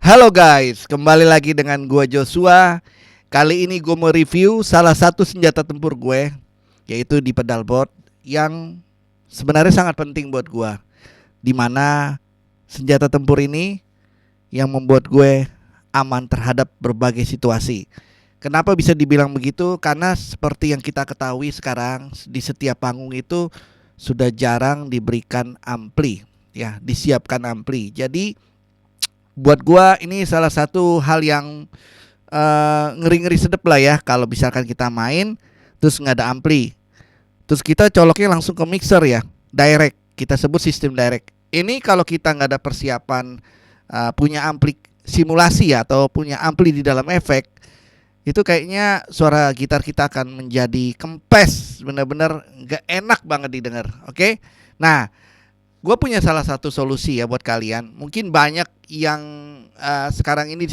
Halo guys, kembali lagi dengan gua Joshua. Kali ini gue mau review salah satu senjata tempur gue, yaitu di pedalboard yang sebenarnya sangat penting buat gua. Dimana senjata tempur ini yang membuat gue aman terhadap berbagai situasi. Kenapa bisa dibilang begitu? Karena seperti yang kita ketahui sekarang di setiap panggung itu sudah jarang diberikan ampli, ya, disiapkan ampli. Jadi buat gua ini salah satu hal yang ngeri-ngeri sedep lah ya kalau misalkan kita main terus nggak ada ampli, terus kita coloknya langsung ke mixer ya, direct, kita sebut sistem direct. Ini kalau kita nggak ada persiapan punya ampli simulasi ya, atau punya ampli di dalam efek, itu kayaknya suara gitar kita akan menjadi kempes, bener-bener nggak enak banget didengar. Oke, nah gue punya salah satu solusi ya buat kalian. Mungkin banyak yang sekarang ini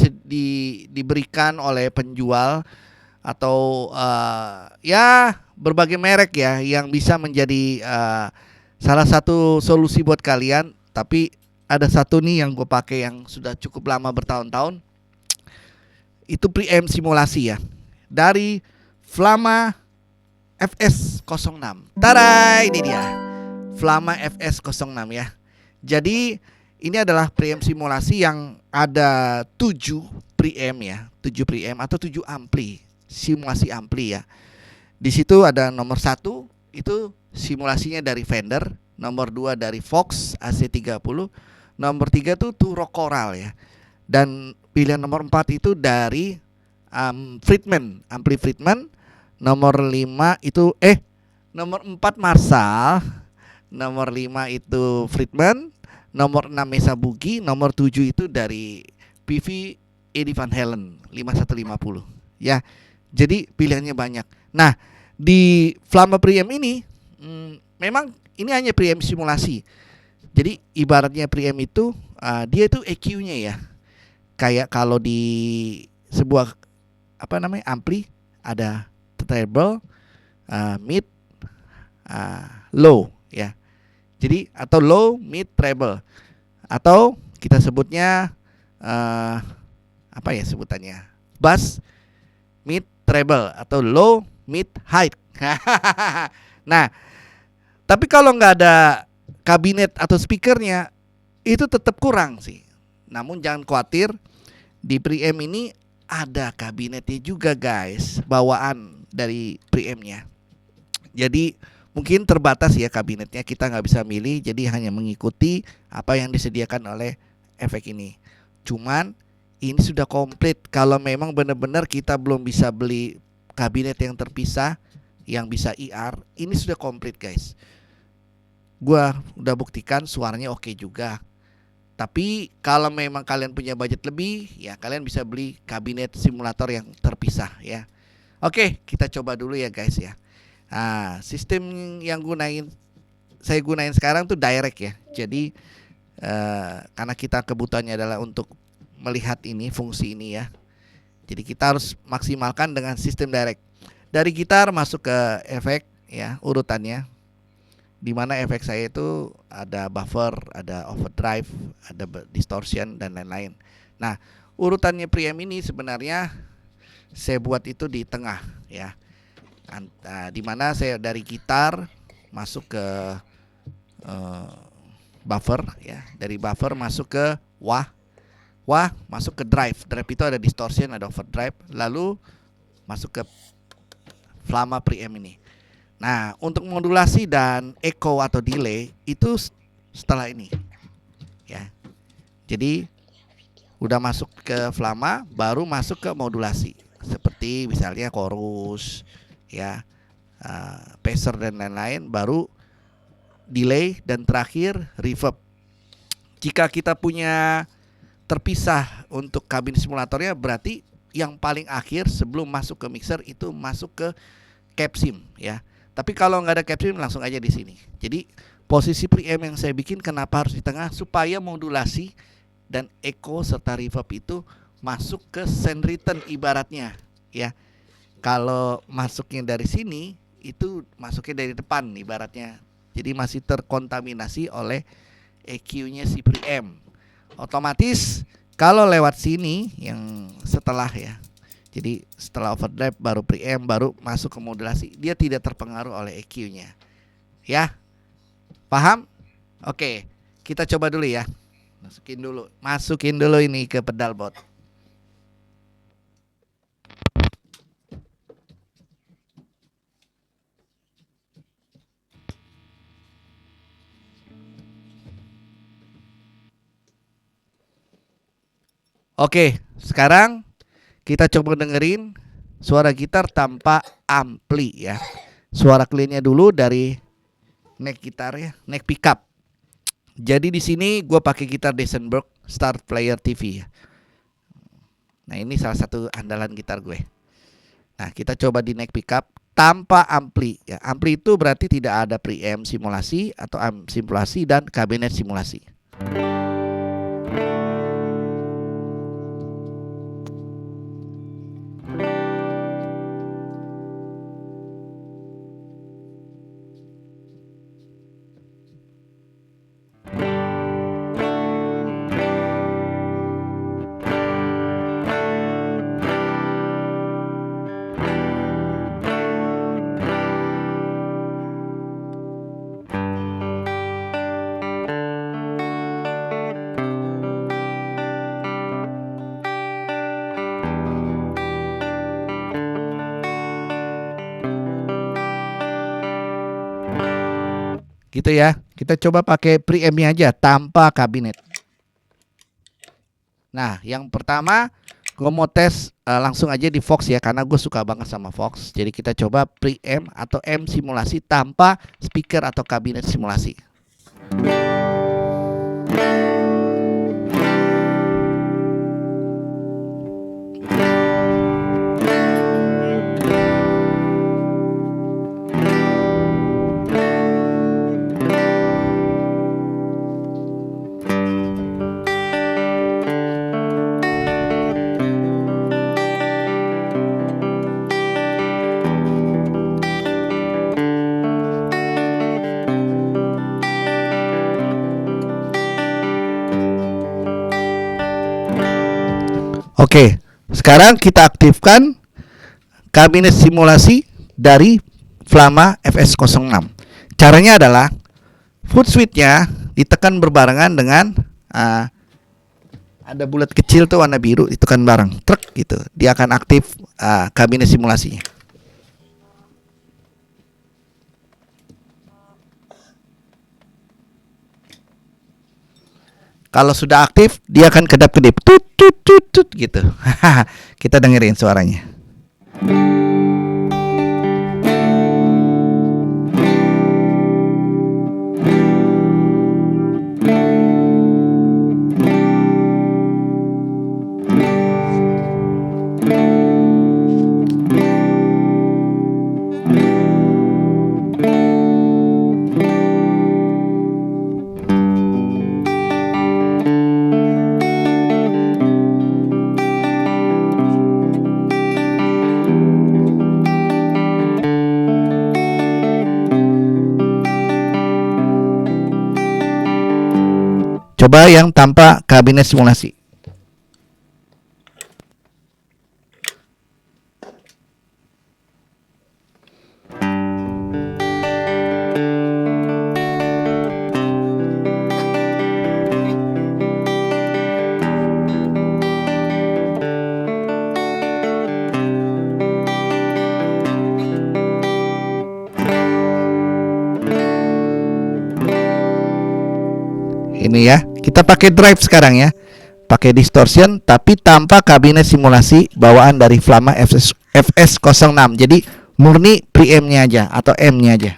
diberikan oleh penjual atau ya berbagai merek ya yang bisa menjadi salah satu solusi buat kalian. Tapi ada satu nih yang gue pakai yang sudah cukup lama, bertahun-tahun. Itu preamp simulasi ya, dari Flama FS06. Tada, ini dia Flama FS06 ya. Jadi ini adalah preamp simulasi yang ada 7 preamp ya, 7 preamp atau 7 ampli, simulasi ampli ya. Di situ ada nomor 1 itu simulasinya dari Fender, nomor 2 dari Fox AC30, nomor 3 tuh Turo Coral ya. Dan pilihan nomor 4 itu dari Friedman, ampli Friedman. Nomor 5 itu nomor 4 Marshall, nomor 5 itu Friedman, nomor 6 Mesa Boogie, nomor 7 itu dari PV Eddie Van Halen 5150 ya. Jadi pilihannya banyak. Nah, di Flama preamp ini memang ini hanya preamp simulasi. Jadi ibaratnya preamp itu dia itu EQ-nya ya. Kayak kalau di sebuah ampli ada treble, mid, low ya. Jadi atau low, mid, treble, atau kita sebutnya apa ya sebutannya, bass, mid, treble, atau low, mid, high. Nah, tapi kalau nggak ada kabinet atau speakernya itu tetap kurang sih. Namun jangan khawatir, di preamp ini ada kabinetnya juga guys, bawaan dari preampnya. Jadi mungkin terbatas ya kabinetnya, kita nggak bisa milih, jadi hanya mengikuti apa yang disediakan oleh efek ini. Cuman ini sudah komplit. Kalau memang benar-benar kita belum bisa beli kabinet yang terpisah yang bisa IR, ini sudah komplit guys. Gua udah buktikan suaranya oke juga. Tapi kalau memang kalian punya budget lebih, ya kalian bisa beli kabinet simulator yang terpisah ya. Oke, kita coba dulu ya guys ya. Nah, sistem yang saya gunain sekarang tuh direct ya. Jadi karena kita kebutuhannya adalah untuk melihat ini, fungsi ini ya. Jadi kita harus maksimalkan dengan sistem direct. Dari gitar masuk ke efek ya, urutannya. Di mana efek saya itu ada buffer, ada overdrive, ada distortion dan lain-lain. Nah, urutannya preamp ini sebenarnya saya buat itu di tengah ya. Di mana saya dari gitar masuk ke buffer ya, dari buffer masuk ke wah masuk ke drive. Drive itu ada distortion, ada overdrive, lalu masuk ke Flama preamp ini. Nah, untuk modulasi dan echo atau delay itu setelah ini ya. Jadi udah masuk ke Flama, baru masuk ke modulasi, seperti misalnya chorus ya, pacer dan lain-lain, baru delay, dan terakhir reverb. Jika kita punya terpisah untuk kabin simulatornya, berarti yang paling akhir sebelum masuk ke mixer itu masuk ke capsim ya. Tapi kalau nggak ada capsim langsung aja di sini. Jadi posisi preamp yang saya bikin kenapa harus di tengah, supaya modulasi dan echo serta reverb itu masuk ke send return ibaratnya ya. Kalau masuknya dari sini itu masuknya dari depan ibaratnya. Jadi masih terkontaminasi oleh EQ-nya si preamp. Otomatis Kalau lewat sini yang setelah ya, jadi setelah overdrive baru preamp baru masuk ke modulasi, dia tidak terpengaruh oleh EQ-nya. Ya, paham? Oke, kita coba dulu ya. Masukin dulu ini ke pedal bot. Oke, sekarang kita coba dengerin suara gitar tanpa ampli ya. Suara clean-nya dulu dari neck gitar ya, neck pickup. Jadi di sini gue pakai gitar Desenberg Star Player TV ya. Nah, ini salah satu andalan gitar gue. Nah, kita coba di neck pickup tanpa ampli ya. Ampli itu berarti tidak ada preamp simulasi atau amp simulasi dan kabinet simulasi. Gitu ya. Kita coba pakai preamp-nya aja tanpa kabinet. Nah, yang pertama gue mau tes langsung aja di Vox ya, karena gue suka banget sama Vox. Jadi kita coba preamp atau amp simulasi tanpa speaker atau kabinet simulasi. Oke, sekarang kita aktifkan kabinet simulasi dari Flama FS06. Caranya adalah foot switch-nya ditekan berbarengan dengan ada bulat kecil tuh warna biru, ditekan bareng, truk gitu. Dia akan aktif kabinet simulasinya. Kalau sudah aktif, dia akan kedap-kedip, tut tut tut tut gitu. Kita dengerin suaranya. Coba yang tanpa kabinet simulasi. Ini ya, kita pakai drive sekarang ya, pakai distortion tapi tanpa kabinet simulasi bawaan dari Flama FS06. Jadi murni preamp-nya aja atau M-nya aja.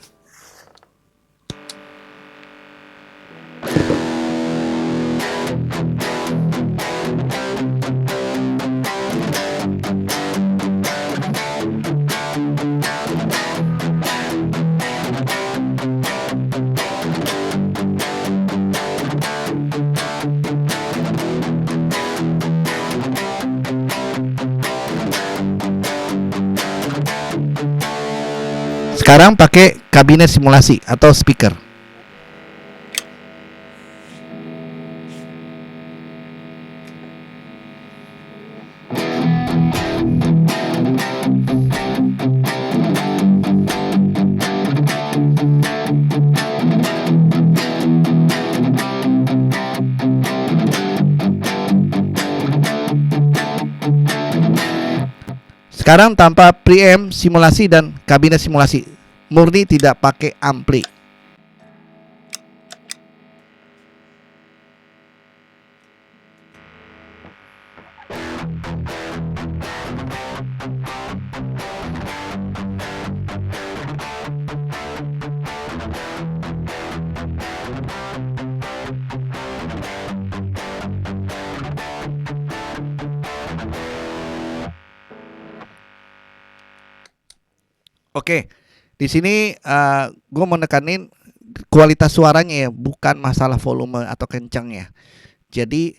Sekarang pakai kabinet simulasi atau speaker. Sekarang tanpa preamp simulasi dan kabinet simulasi, murni tidak pakai ampli. Oke, di sini gue mau nekanin kualitas suaranya ya, bukan masalah volume atau kencangnya. Jadi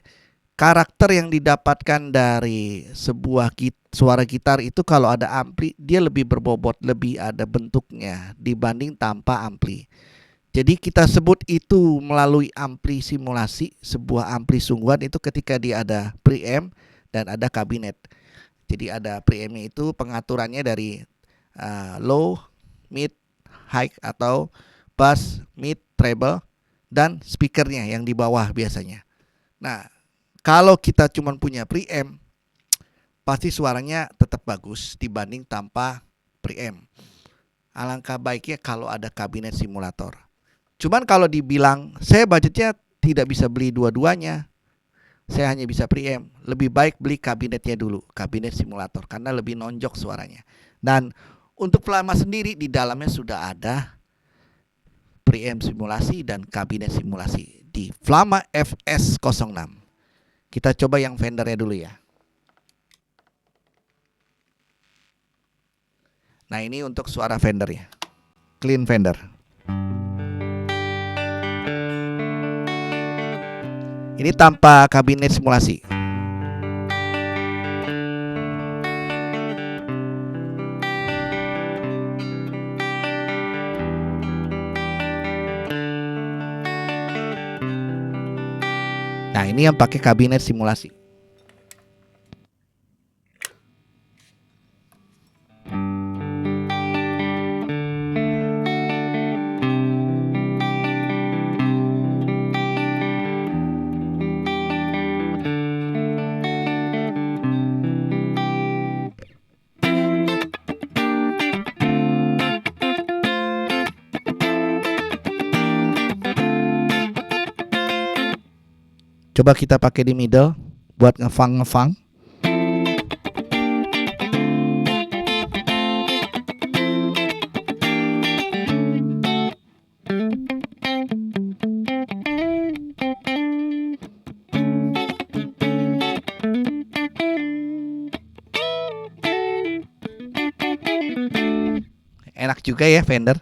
karakter yang didapatkan dari sebuah suara gitar itu kalau ada ampli dia lebih berbobot, lebih ada bentuknya dibanding tanpa ampli. Jadi kita sebut itu melalui ampli simulasi, sebuah ampli sungguhan itu ketika dia ada preamp dan ada kabinet. Jadi ada preampnya itu pengaturannya dari low, mid, high atau bass, mid, treble dan speakernya yang di bawah biasanya. Nah, kalau kita cuma punya preamp, pasti suaranya tetap bagus dibanding tanpa preamp. Alangkah baiknya kalau ada kabinet simulator. Cuman kalau dibilang saya budgetnya tidak bisa beli dua-duanya, saya hanya bisa preamp, lebih baik beli kabinetnya dulu, kabinet simulator, karena lebih nonjok suaranya. Dan untuk Flama sendiri di dalamnya sudah ada preamp simulasi dan kabinet simulasi di Flama FS06. Kita coba yang Fendernya dulu ya. Nah, ini untuk suara Fender ya, clean Fender. Ini tanpa kabinet simulasi. Nah, ini yang pakai kabinet simulasi. Coba kita pakai di middle buat ngefang. Enak juga ya Fender.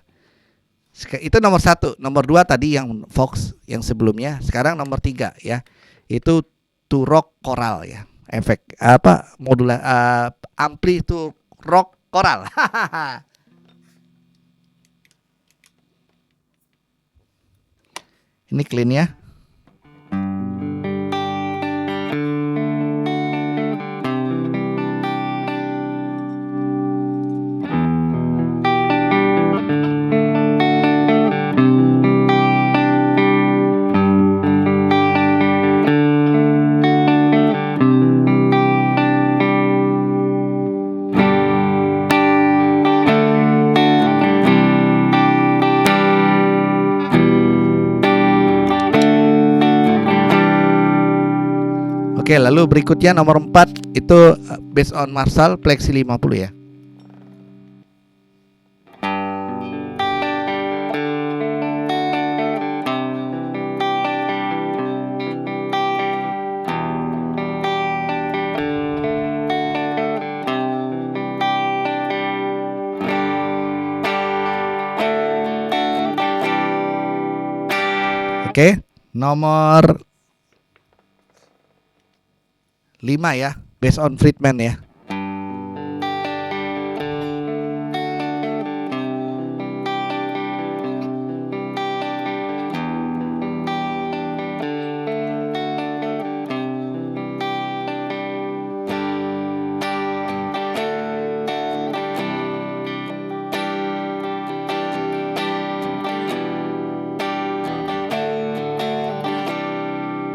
Itu nomor 1. Nomor 2 tadi yang Vox yang sebelumnya. Sekarang nomor 3 ya. Itu Turok Coral ya. Efek apa modulasi ampli itu rock Coral. Ini clean ya. Oke, lalu berikutnya nomor 4 itu based on Marshall Plexi 50 ya. Oke, nomor 5 ya, based on Friedman ya.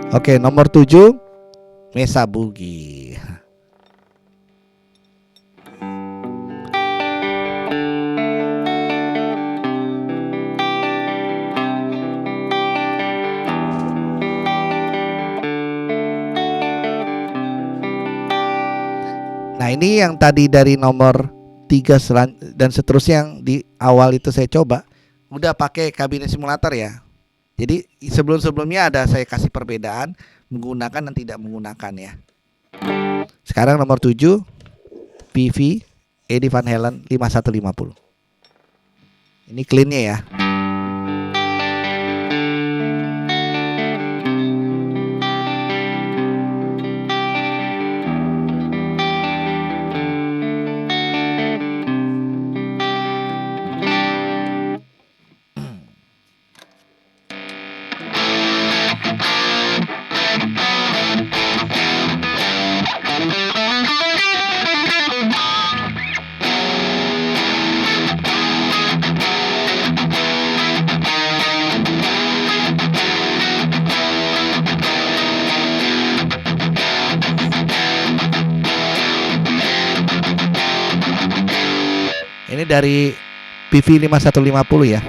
Oke, nomor 7 Mesa Boogie. Nah, ini yang tadi dari nomor 3 dan seterusnya yang di awal itu saya coba udah pakai kabinet simulator ya. Jadi sebelum-sebelumnya ada saya kasih perbedaan menggunakan dan tidak menggunakan ya. Sekarang nomor 7 PV Eddie Van Halen 5150. Ini cleannya ya. Ini dari PV 5150 ya.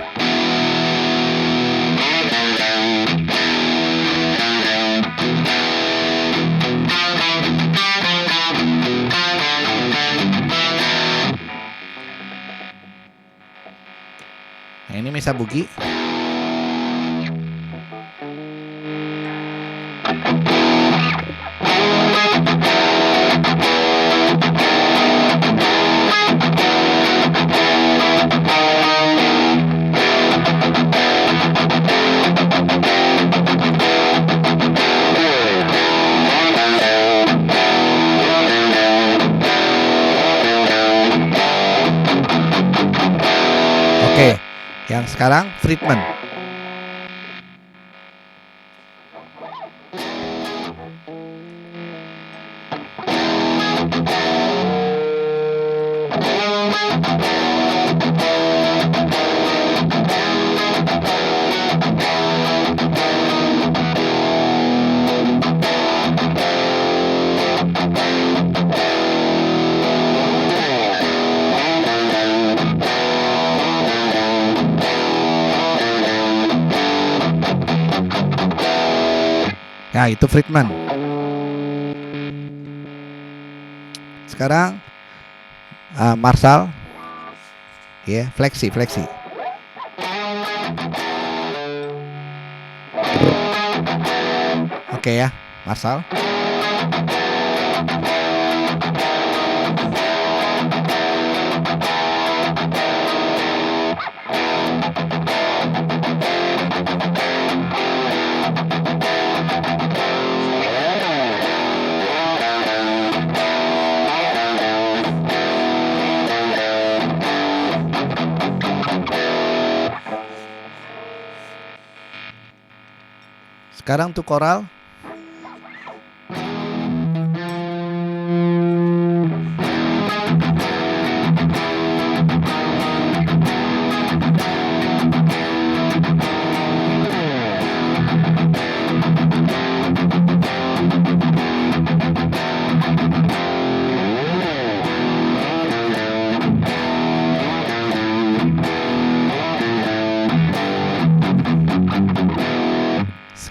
Nah, ini Mesa Boogie. Oke, yang sekarang Friedman. Nah, itu Friedman. Sekarang Marshall. Ya, fleksi. Oke ya, Marshall. Sekarang untuk koral.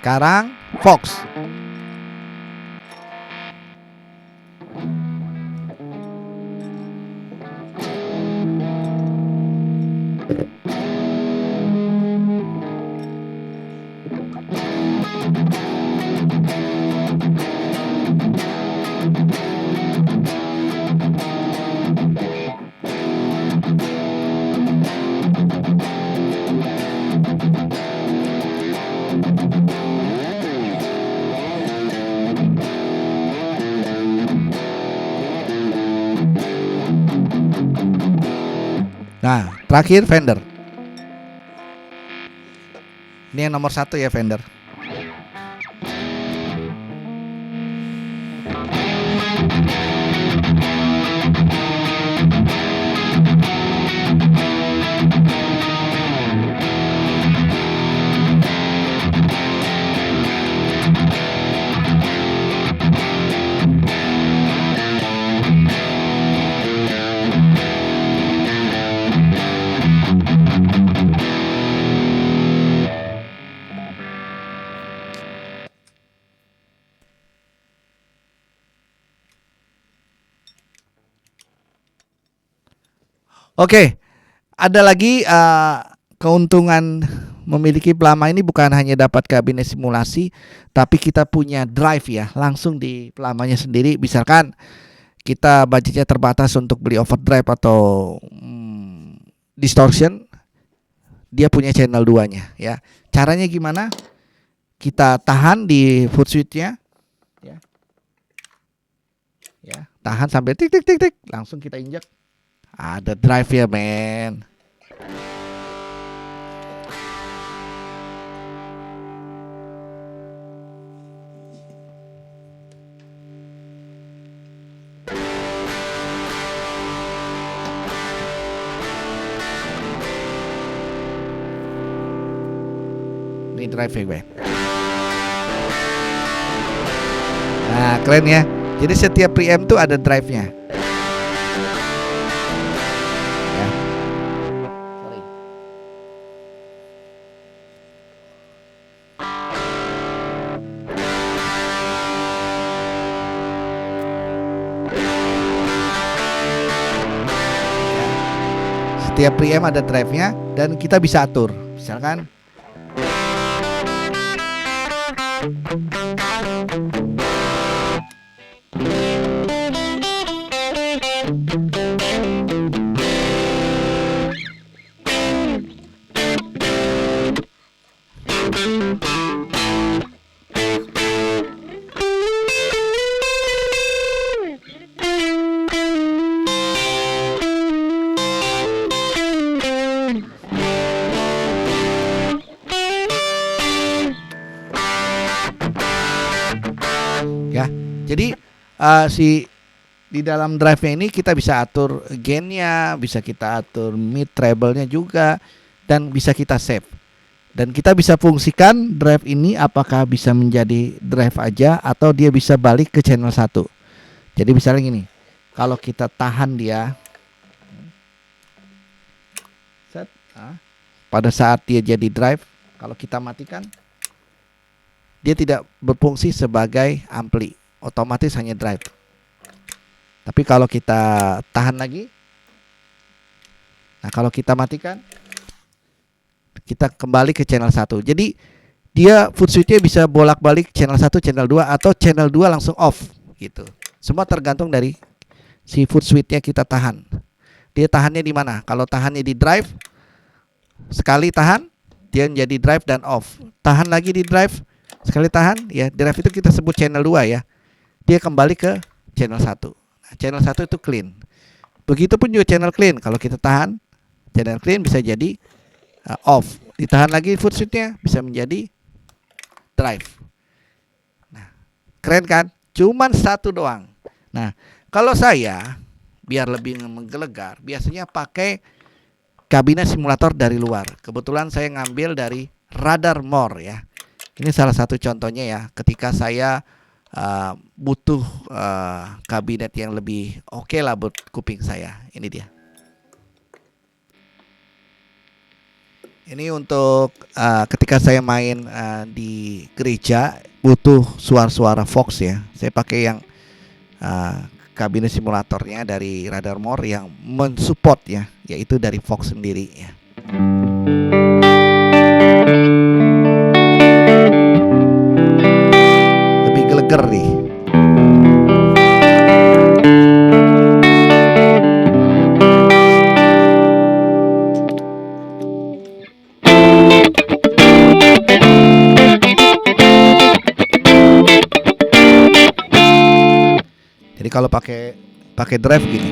Sekarang Fox. Nah, terakhir Fender. Ini yang nomor 1 ya, Fender. Oke, ada lagi keuntungan memiliki Plama ini bukan hanya dapat kabinet simulasi, tapi kita punya drive ya, langsung di Plamanya sendiri. Misalkan kita budgetnya terbatas untuk beli overdrive atau distortion, dia punya channel 2-nya ya. Caranya gimana? Kita tahan di foot switch-nya ya. Ya, tahan sampai tik tik tik tik, langsung kita injak. Ada drive ya, men. Ini drive ya gue. Nah, keren ya. Jadi setiap preamp tuh ada drive-nya. Ya. Sorry. Ya. Setiap preamp ada drive-nya dan kita bisa atur. Misalkan ya. Jadi si di dalam drive-nya ini kita bisa atur gain-nya, bisa kita atur mid treble-nya juga, dan bisa kita save. Dan kita bisa fungsikan drive ini apakah bisa menjadi drive aja atau dia bisa balik ke channel 1. Jadi misalnya gini, kalau kita tahan dia set, pada saat dia jadi drive, kalau kita matikan, dia tidak berfungsi sebagai ampli, otomatis hanya drive. Tapi kalau kita tahan lagi, nah kalau kita matikan, kita kembali ke channel 1. Jadi dia foot switch-nya bisa bolak-balik channel 1, channel 2 atau channel 2 langsung off gitu. Semua tergantung dari si foot switch-nya kita tahan. Dia tahannya di mana? Kalau tahannya di drive, sekali tahan dia menjadi drive dan off. Tahan lagi di drive, sekali tahan ya, drive itu kita sebut channel 2 ya. Dia kembali ke channel 1. Nah, channel 1 itu clean. Begitupun juga channel clean. Kalau kita tahan, channel clean bisa jadi off. Ditahan lagi foot switch-nya bisa menjadi drive. Nah, keren kan? Cuman satu doang. Nah, kalau saya biar lebih menggelegar, biasanya pakai kabinet simulator dari luar. Kebetulan saya ngambil dari Radar More ya. Ini salah satu contohnya ya. Ketika saya butuh kabinet yang lebih oke lah buat kuping saya. Ini dia. Ini untuk ketika saya main di gereja butuh suara-suara Vox ya. Saya pakai yang kabinet simulatornya dari Radar More yang mensupport ya, yaitu dari Vox sendiri ya. Lebih geleger nih. Jadi kalau pakai drive gini.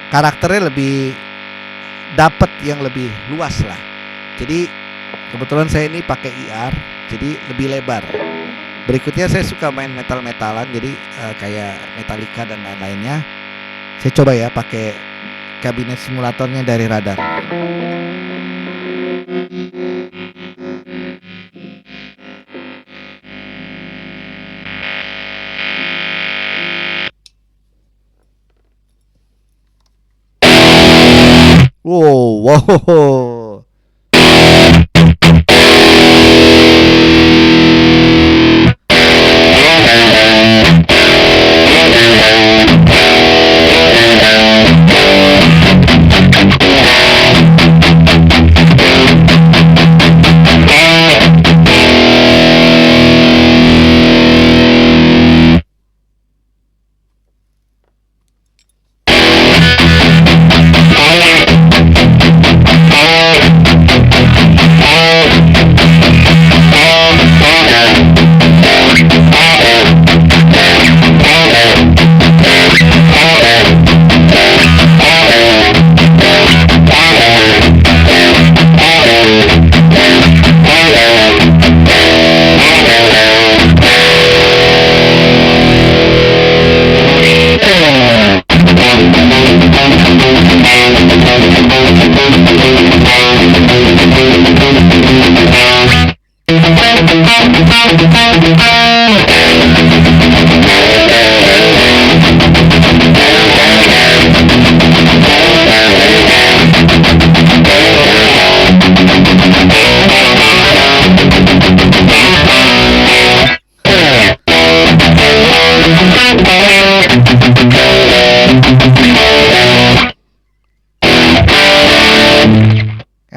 karakternya lebih dapat yang lebih luas lah. Jadi kebetulan saya ini pakai IR, jadi lebih lebar. Berikutnya saya suka main metal-metalan, jadi kayak Metallica dan lain-lainnya. Saya coba ya pakai kabinet simulatornya dari Radar. Wow, wow.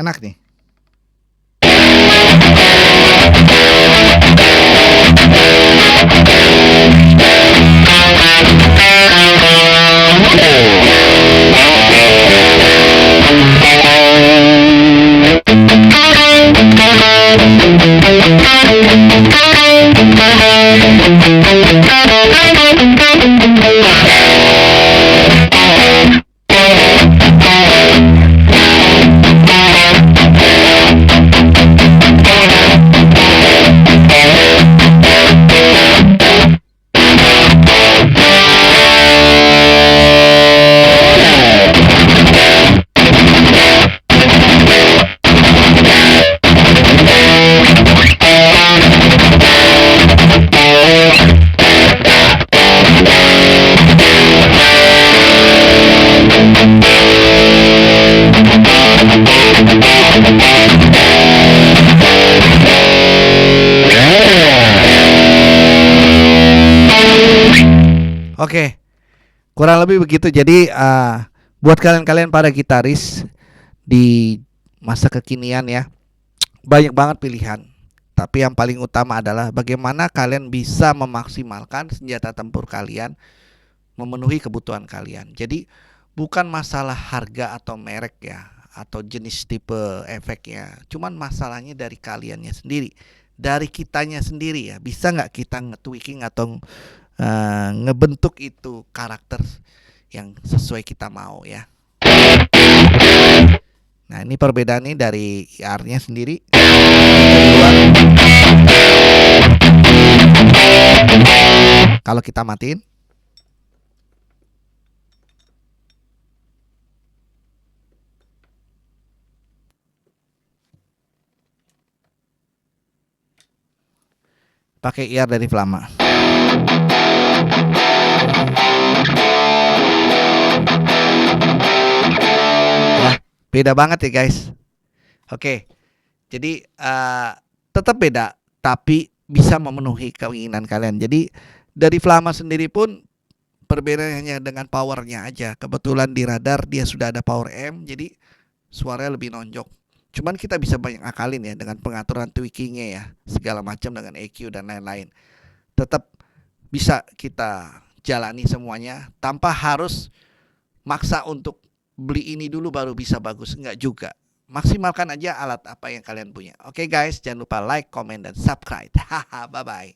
Enak nih. Oke, kurang lebih begitu. Jadi buat kalian-kalian para gitaris di masa kekinian ya, banyak banget pilihan. Tapi yang paling utama adalah bagaimana kalian bisa memaksimalkan senjata tempur kalian memenuhi kebutuhan kalian. Jadi bukan masalah harga atau merek ya, atau jenis tipe efeknya. Cuman masalahnya dari kaliannya sendiri, dari kitanya sendiri ya. Bisa nggak kita nge-tweaking atau ngebentuk itu karakter yang sesuai kita mau ya. Nah ini perbedaannya dari IR-nya sendiri. Kalau kita matiin, pakai IR dari Vlama. Ya, beda banget ya guys. Oke, jadi tetap beda, tapi bisa memenuhi keinginan kalian. Jadi dari Vlama sendiri pun perbedaannya dengan powernya aja. Kebetulan di Radar dia sudah ada power M, jadi suaranya lebih nonjok. Cuman kita bisa banyak akalin ya dengan pengaturan tweakingnya ya, segala macam dengan EQ dan lain-lain. Tetap bisa kita jalani semuanya tanpa harus maksa untuk beli ini dulu baru bisa bagus. Enggak juga. Maksimalkan aja alat apa yang kalian punya. Oke guys, jangan lupa like, comment, dan subscribe. Haha, bye-bye.